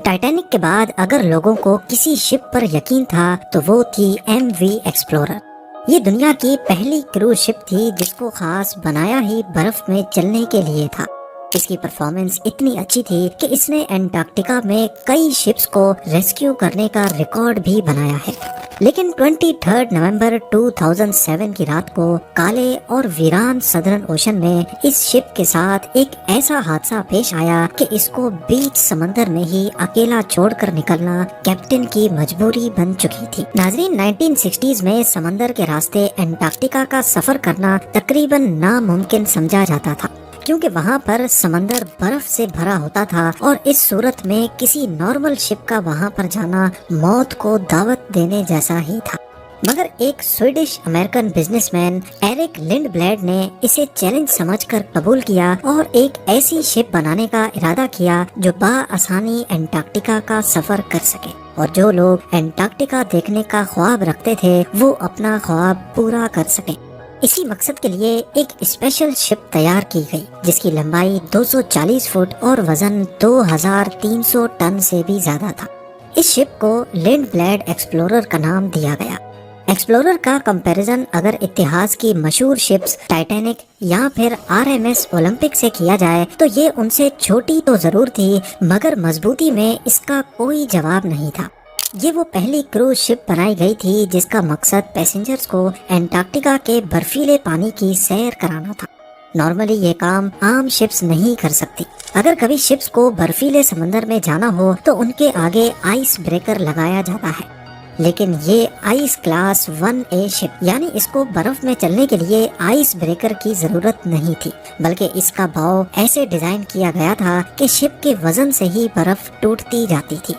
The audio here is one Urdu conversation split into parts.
ٹائٹینک کے بعد اگر لوگوں کو کسی شپ پر یقین تھا تو وہ تھی MV ایکسپلورر۔ یہ دنیا کی پہلی کروز شپ تھی جس کو خاص بنایا ہی برف میں چلنے کے لیے تھا۔ اس کی پرفارمنس اتنی اچھی تھی کہ اس نے انٹارکٹیکا میں کئی شپس کو ریسکیو کرنے کا ریکارڈ بھی بنایا ہے۔ لیکن 23 نومبر 2007 کی رات کو کالے اور ویران سدرن اوشن میں اس شپ کے ساتھ ایک ایسا حادثہ پیش آیا کہ اس کو بیچ سمندر میں ہی اکیلا چھوڑ کر نکلنا کیپٹن کی مجبوری بن چکی تھی۔ ناظرین، 1960s میں سمندر کے راستے انٹارکٹیکا کا سفر کرنا تقریباً ناممکن سمجھا جاتا تھا، کیونکہ وہاں پر سمندر برف سے بھرا ہوتا تھا اور اس صورت میں کسی نارمل شپ کا وہاں پر جانا موت کو دعوت دینے جیسا ہی تھا۔ مگر ایک Swedish American businessman Eric Lundblad نے اسے چیلنج سمجھ کر قبول کیا اور ایک ایسی شپ بنانے کا ارادہ کیا جو بآسانی انٹارکٹیکا کا سفر کر سکے، اور جو لوگ انٹارکٹیکا دیکھنے کا خواب رکھتے تھے وہ اپنا خواب پورا کر سکیں۔ اسی مقصد کے لیے ایک اسپیشل شپ تیار کی گئی جس کی لمبائی 240 فٹ اور وزن 2300 ٹن سے بھی زیادہ تھا۔ اس شپ کو لنڈ بلیڈ ایکسپلورر کا نام دیا گیا۔ ایکسپلورر کا کمپیریزن اگر اتحاد کی مشہور شپس ٹائٹینک یا پھر RMS اولمپک سے کیا جائے تو یہ ان سے چھوٹی تو ضرور تھی، مگر مضبوطی میں اس کا کوئی جواب نہیں تھا۔ یہ وہ پہلی کروز شپ بنائی گئی تھی جس کا مقصد پیسنجرز کو انٹارکٹیکا کے برفیلے پانی کی سیر کرانا تھا۔ نارملی یہ کام عام شپس نہیں کر سکتی۔ اگر کبھی شپس کو برفیلے سمندر میں جانا ہو تو ان کے آگے آئس بریکر لگایا جاتا ہے، لیکن یہ آئس کلاس 1A شپ، یعنی اس کو برف میں چلنے کے لیے آئس بریکر کی ضرورت نہیں تھی، بلکہ اس کا بھاؤ ایسے ڈیزائن کیا گیا تھا کہ شپ کے وزن سے ہی برف ٹوٹتی جاتی تھی۔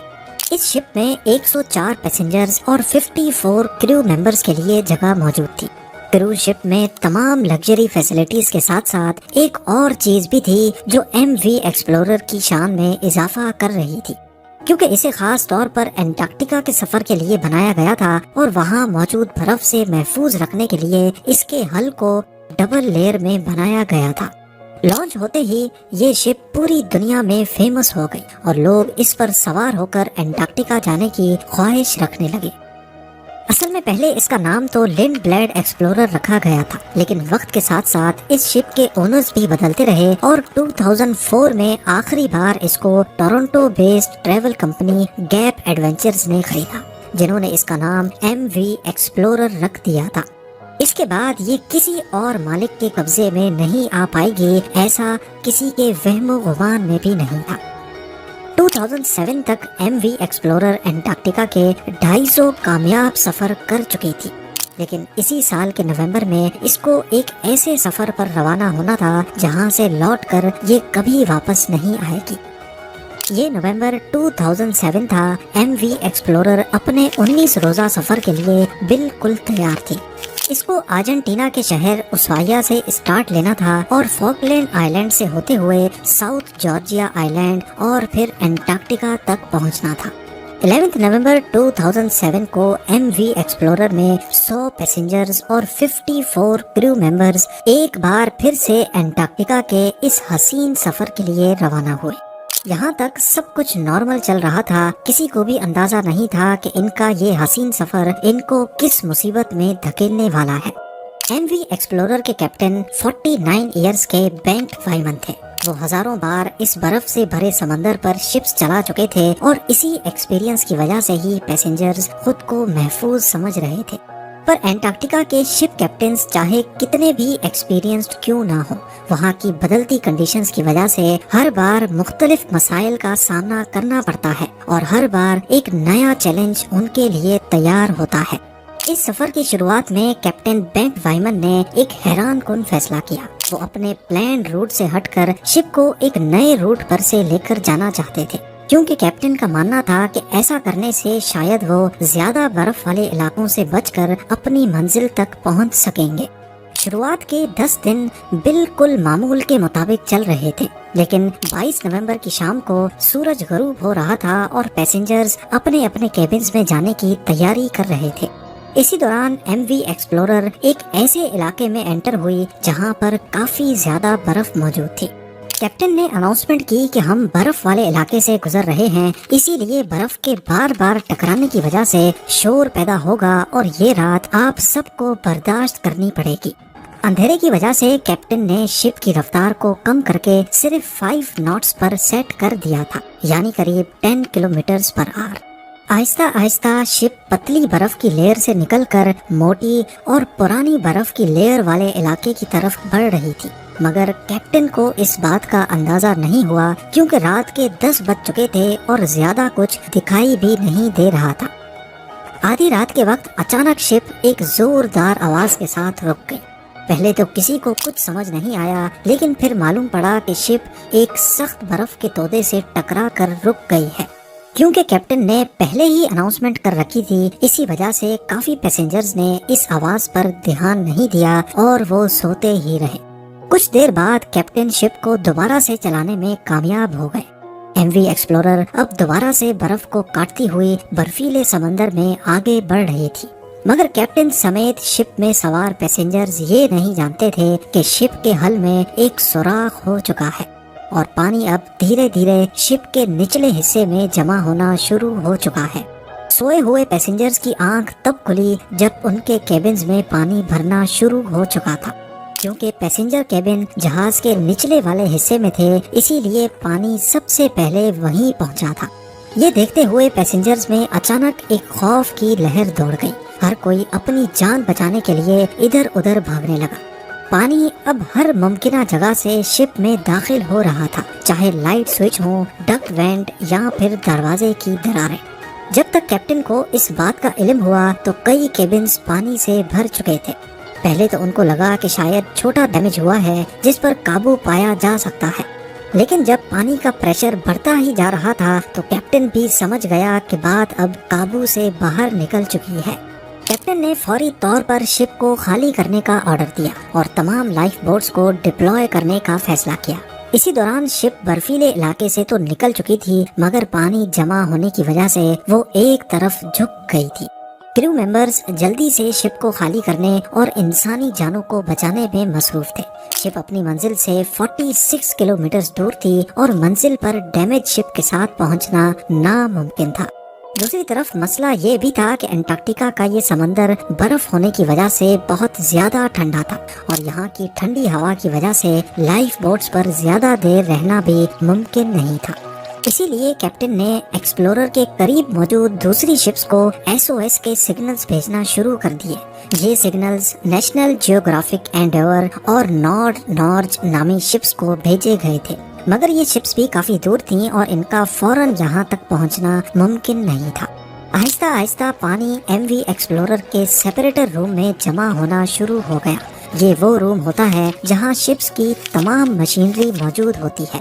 اس شپ میں 104 پیسنجرز اور 54 کریو ممبرز کے لیے جگہ موجود تھی۔ کروز شپ میں تمام لگژری فیسلٹیز کے ساتھ ساتھ ایک اور چیز بھی تھی جو MV ایکسپلورر کی شان میں اضافہ کر رہی تھی، کیونکہ اسے خاص طور پر انٹارکٹیکا کے سفر کے لیے بنایا گیا تھا اور وہاں موجود برف سے محفوظ رکھنے کے لیے اس کے حل کو ڈبل لیئر میں بنایا گیا تھا۔ لانچ ہوتے ہی یہ شپ پوری دنیا میں فیمس ہو گئی اور لوگ اس پر سوار ہو کر انٹارکٹیکا جانے کی خواہش رکھنے لگے۔ اصل میں پہلے اس کا نام تو لنڈ بلیڈ ایکسپلورر رکھا گیا تھا، لیکن وقت کے ساتھ ساتھ اس شپ کے اونرز بھی بدلتے رہے اور 2004 میں آخری بار اس کو Toronto based travel company gap adventures نے خریدا، جنہوں نے اس کا نام MV ایکسپلورر رکھ دیا تھا۔ اس کے بعد یہ کسی اور مالک کے قبضے میں نہیں آ پائے گی، ایسا کسی کے وہم و گمان میں بھی نہیں تھا۔ 2007 تک MV ایکسپلورر انٹارکٹیکا کے 250 کامیاب سفر کر چکی تھی، لیکن اسی سال کے نومبر میں اس کو ایک ایسے سفر پر روانہ ہونا تھا جہاں سے لوٹ کر یہ کبھی واپس نہیں آئے گی۔ یہ نومبر 2007 تھا۔ MV ایکسپلورر اپنے 19 روزہ سفر کے لیے بالکل تیار تھی۔ اس کو ارجنٹینا کے شہر اسوائیا سے اسٹارٹ لینا تھا اور فاکلینڈ آئی لینڈ سے ہوتے ہوئے ساؤتھ جارجیا آئی لینڈ اور پھر انٹارکٹیکا تک پہنچنا تھا۔ 11 نومبر 2007 کو MV ایکسپلورر میں 100 پیسنجرز اور 54 کریو ممبرز ایک بار پھر سے انٹارکٹیکا کے اس حسین سفر کے لیے روانہ ہوئے۔ یہاں تک سب کچھ نارمل چل رہا تھا، کسی کو بھی اندازہ نہیں تھا کہ ان کا یہ حسین سفر ان کو کس مصیبت میں دھکیلنے والا ہے۔ MV ایکسپلورر کے کیپٹن 49 ایئرز کے بینٹ وائمن تھے۔ وہ ہزاروں بار اس برف سے بھرے سمندر پر شپس چلا چکے تھے اور اسی ایکسپیرینس کی وجہ سے ہی پیسنجرز خود کو محفوظ سمجھ رہے تھے۔ پر انٹارکٹیکا کے شپ کیپٹنز چاہے کتنے بھی ایکسپیرینسڈ کیوں نہ ہو، وہاں کی بدلتی کنڈیشنز کی وجہ سے ہر بار مختلف مسائل کا سامنا کرنا پڑتا ہے اور ہر بار ایک نیا چیلنج ان کے لیے تیار ہوتا ہے۔ اس سفر کی شروعات میں کیپٹن بینٹ وائمن نے ایک حیران کن فیصلہ کیا۔ وہ اپنے پلان روٹ سے ہٹ کر شپ کو ایک نئے روٹ پر سے لے کر جانا چاہتے تھے، کیونکہ کیپٹن کا ماننا تھا کہ ایسا کرنے سے شاید وہ زیادہ برف والے علاقوں سے بچ کر اپنی منزل تک پہنچ سکیں گے۔ شروعات کے 10 دن بالکل معمول کے مطابق چل رہے تھے، لیکن 22 نومبر کی شام کو سورج غروب ہو رہا تھا اور پیسنجرز اپنے اپنے کیبنز میں جانے کی تیاری کر رہے تھے۔ اسی دوران MV ایکسپلورر ایک ایسے علاقے میں انٹر ہوئی جہاں پر کافی زیادہ برف موجود تھی۔ کیپٹن نے اناؤنسمنٹ کی کہ ہم برف والے علاقے سے گزر رہے ہیں، اسی لیے برف کے بار بار ٹکرانے کی وجہ سے شور پیدا ہوگا اور یہ رات آپ سب کو برداشت کرنی پڑے گی۔ اندھیرے کی وجہ سے کیپٹن نے شپ کی رفتار کو کم کر کے صرف 5 ناٹس پر سیٹ کر دیا تھا، یعنی قریب 10 کلومیٹرز پر آور۔ آہستہ آہستہ شپ پتلی برف کی لیئر سے نکل کر موٹی اور پرانی برف کی لیئر والے علاقے کی طرف بڑھ رہی تھی، مگر کیپٹن کو اس بات کا اندازہ نہیں ہوا کیونکہ رات کے 10 بج چکے تھے اور زیادہ کچھ دکھائی بھی نہیں دے رہا تھا۔ آدھی رات کے وقت اچانک شپ ایک زوردار آواز کے ساتھ رک گئی۔ پہلے تو کسی کو کچھ سمجھ نہیں آیا، لیکن پھر معلوم پڑا کہ شپ ایک سخت برف کے تودے سے ٹکرا کر رک گئی ہے۔ کیونکہ کیپٹن نے پہلے ہی اناؤنسمنٹ کر رکھی تھی، اسی وجہ سے کافی پیسنجرز نے اس آواز پر دھیان نہیں دیا اور وہ سوتے ہی رہے۔ کچھ دیر بعد کیپٹن شپ کو دوبارہ سے چلانے میں کامیاب ہو گئے۔ ایم وی ایکسپلورر اب دوبارہ سے برف کو کاٹتی ہوئی برفیلے سمندر میں آگے بڑھ رہی تھی، مگر کیپٹن سمیت شپ میں سوار پیسنجرز یہ نہیں جانتے تھے کہ شپ کے حل میں ایک سوراخ ہو چکا ہے اور پانی اب دھیرے دھیرے شپ کے نچلے حصے میں جمع ہونا شروع ہو چکا ہے۔ سوئے ہوئے پیسنجرز کی آنکھ تب کھلی جب ان کے کیبنز میں پانی بھرنا شروع ہو چکا تھا۔ کیونکہ پیسنجر کیبن جہاز کے نچلے والے حصے میں تھے، اسی لیے پانی سب سے پہلے وہیں پہنچا تھا۔ یہ دیکھتے ہوئے پیسنجرز میں اچانک ایک خوف کی لہر دوڑ گئی۔ ہر کوئی اپنی جان بچانے کے لیے ادھر ادھر بھاگنے لگا۔ پانی اب ہر ممکنہ جگہ سے شپ میں داخل ہو رہا تھا، چاہے لائٹ سوئچ ہو، ڈک وینٹ یا پھر دروازے کی دراریں۔ جب تک کیپٹن کو اس بات کا علم ہوا تو کئی کیبنز پانی سے بھر چکے تھے۔ پہلے تو ان کو لگا کہ شاید چھوٹا ڈیمیج ہوا ہے جس پر قابو پایا جا سکتا ہے، لیکن جب پانی کا پریشر بڑھتا ہی جا رہا تھا تو کیپٹن بھی سمجھ گیا کہ بات اب قابو سے باہر نکل چکی ہے۔ کیپٹن نے فوری طور پر شپ کو خالی کرنے کا آرڈر دیا اور تمام لائف بوٹس کو ڈپلوائے کرنے کا فیصلہ کیا۔ اسی دوران شپ برفیلے علاقے سے تو نکل چکی تھی، مگر پانی جمع ہونے کی وجہ سے وہ ایک طرف جھک گئی تھی۔ کرو ممبرز جلدی سے شپ کو خالی کرنے اور انسانی جانوں کو بچانے میں مصروف تھے۔ شپ اپنی منزل سے 46 کلومیٹر دور تھی اور منزل پر ڈیمیج شپ کے ساتھ پہنچنا ناممکن تھا۔ دوسری طرف مسئلہ یہ بھی تھا کہ انٹارکٹیکا کا یہ سمندر برف ہونے کی وجہ سے بہت زیادہ ٹھنڈا تھا اور یہاں کی ٹھنڈی ہوا کی وجہ سے لائف بوٹس پر زیادہ دیر رہنا بھی ممکن نہیں تھا۔ اسی لیے کیپٹن نے ایکسپلورر کے قریب موجود دوسری شپس کو SOS کے سگنلز بھیجنا شروع کر دیے۔ یہ سگنلز نیشنل جیوگرافک اینڈیور اور نارج نامی شپس کو بھیجے گئے تھے، مگر یہ شپس بھی کافی دور تھیں اور ان کا فوراً یہاں تک پہنچنا ممکن نہیں تھا۔ آہستہ آہستہ پانی ایم وی ایکسپلورر کے سیپریٹر روم میں جمع ہونا شروع ہو گیا۔ یہ وہ روم ہوتا ہے جہاں شپس کی تمام مشینری موجود ہوتی ہے،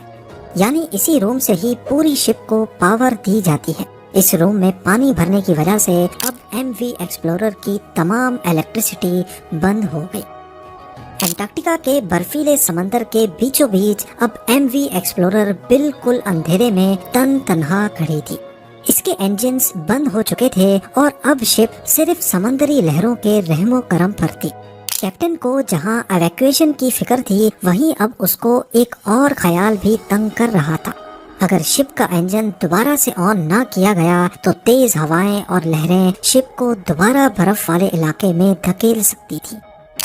یعنی اسی روم سے ہی پوری شپ کو پاور دی جاتی ہے۔ اس روم میں پانی بھرنے کی وجہ سے اب ایم وی ایکسپلورر کی تمام الیکٹریسٹی بند ہو گئی۔ انٹارکٹیکا کے برفیلے سمندر کے بیچوں بیچ اب ایم وی ایکسپلورر بالکل اندھیرے میں تنہا کھڑی تھی۔ اس کے انجنز بند ہو چکے تھے اور اب شپ صرف سمندری لہروں کے رحم و کرم پر تھی۔ کیپٹن کو جہاں ایویکویشن کی فکر تھی، وہیں اب اس کو ایک اور خیال بھی تنگ کر رہا تھا۔ اگر شپ کا انجن دوبارہ سے آن نہ کیا گیا تو تیز ہوائیں اور لہریں شپ کو دوبارہ برف والے علاقے میں دھکیل سکتی تھی۔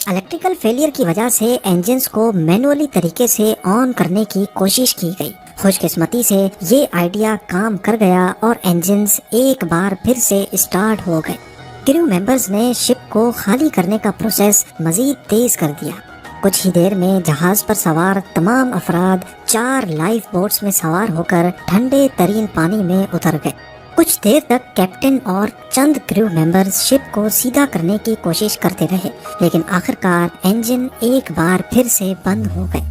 الیکٹریکل فیلئر کی وجہ سے انجنز کو مینولی طریقے سے آن کرنے کی کوشش کی گئی۔ خوش قسمتی سے یہ آئیڈیا کام کر گیا اور انجنز ایک بار پھر سے اسٹارٹ ہو گئے۔ کرو ممبرز نے شپ کو خالی کرنے کا پروسیس مزید تیز کر دیا۔ کچھ ہی دیر میں جہاز پر سوار تمام افراد 4 لائف بوٹس میں سوار ہو کر ٹھنڈے ترین پانی میں اتر گئے۔ کچھ دیر تک کیپٹن اور چند کرو ممبرز شپ کو سیدھا کرنے کی کوشش کرتے رہے، لیکن آخرکار انجن ایک بار پھر سے بند ہو گئے۔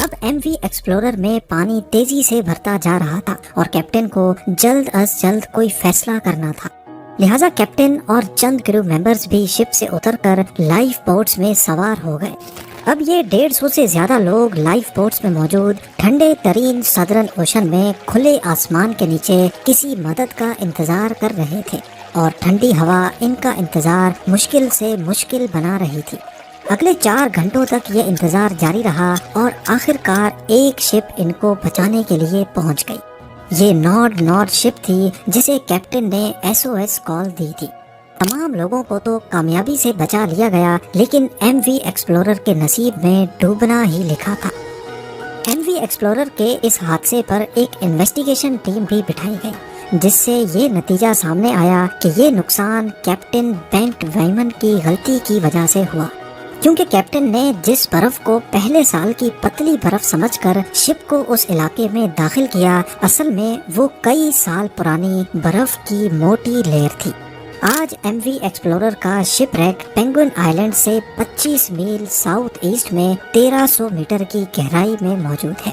اب ایم وی ایکسپلورر میں پانی تیزی سے بھرتا جا رہا تھا اور کیپٹن کو جلد از جلد کوئی فیصلہ کرنا تھا، لہٰذا کیپٹن اور چند کرو ممبرز بھی شپ سے اتر کر لائف بوٹس میں سوار ہو گئے۔ اب یہ 150 سے زیادہ لوگ لائف بوٹس میں موجود ٹھنڈے ترین سدرن اوشن میں کھلے آسمان کے نیچے کسی مدد کا انتظار کر رہے تھے اور ٹھنڈی ہوا ان کا انتظار مشکل سے مشکل بنا رہی تھی۔ اگلے 4 گھنٹوں تک یہ انتظار جاری رہا اور آخر کار ایک شپ ان کو بچانے کے لیے پہنچ گئی۔ یہ نارڈ شپ تھی جسے کیپٹن نے SOS کال دی تھی۔ تمام لوگوں کو تو کامیابی سے بچا لیا گیا، لیکن MV ایکسپلورر کے نصیب میں ڈوبنا ہی لکھا تھا۔ MV ایکسپلورر کے اس حادثے پر ایک انویسٹیگیشن ٹیم بھی بٹھائی گئی، جس سے یہ نتیجہ سامنے آیا کہ یہ نقصان کیپٹن بینٹ ویمن کی غلطی کی وجہ سے ہوا، کیونکہ کیپٹن نے جس برف کو پہلے سال کی پتلی برف سمجھ کر شپ کو اس علاقے میں داخل کیا، اصل میں وہ کئی سال پرانی برف کی موٹی لیئر تھی۔ آج MV ایکسپلورر کا شپ ریک پینگوئن آئیلینڈ سے 25 میل ساؤتھ ایسٹ میں 1300 میٹر کی گہرائی میں موجود ہے۔